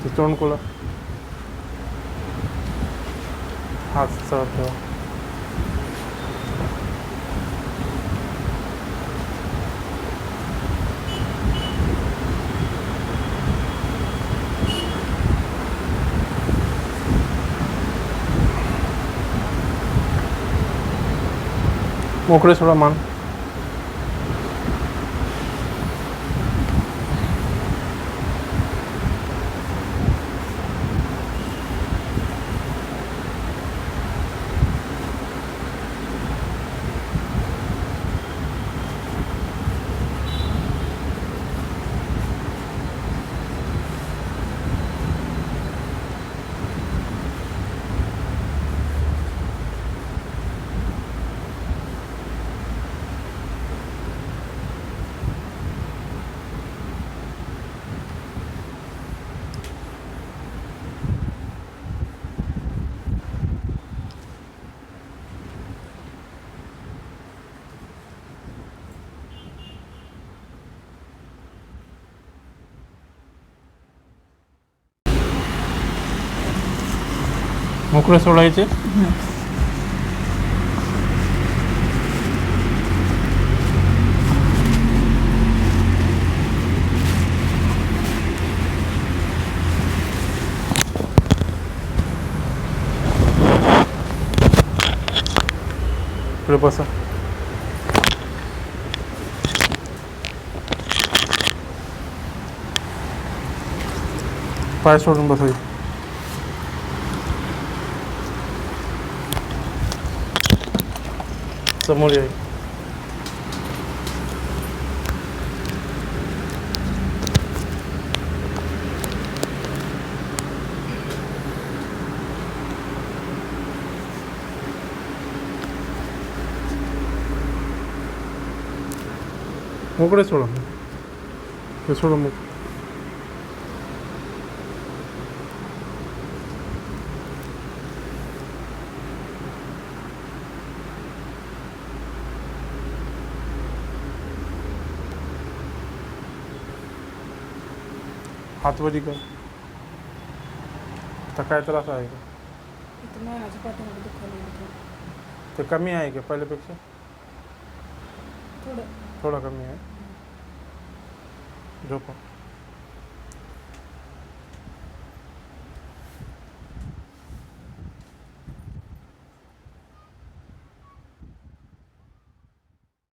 ते तोंड कुला हात चढतो. मोकळे सोडा मान. मोकळे सोडायचे. इकडे बसा. पाय सोडून बसायचे. समोर आहे. मोकळे सोडा. ते सोडा मग. हात वरी कर. आता काय त्रास आहे का? ते कमी आहे का पहिल्यापेक्षा? थोडा कमी आहे. झोपा.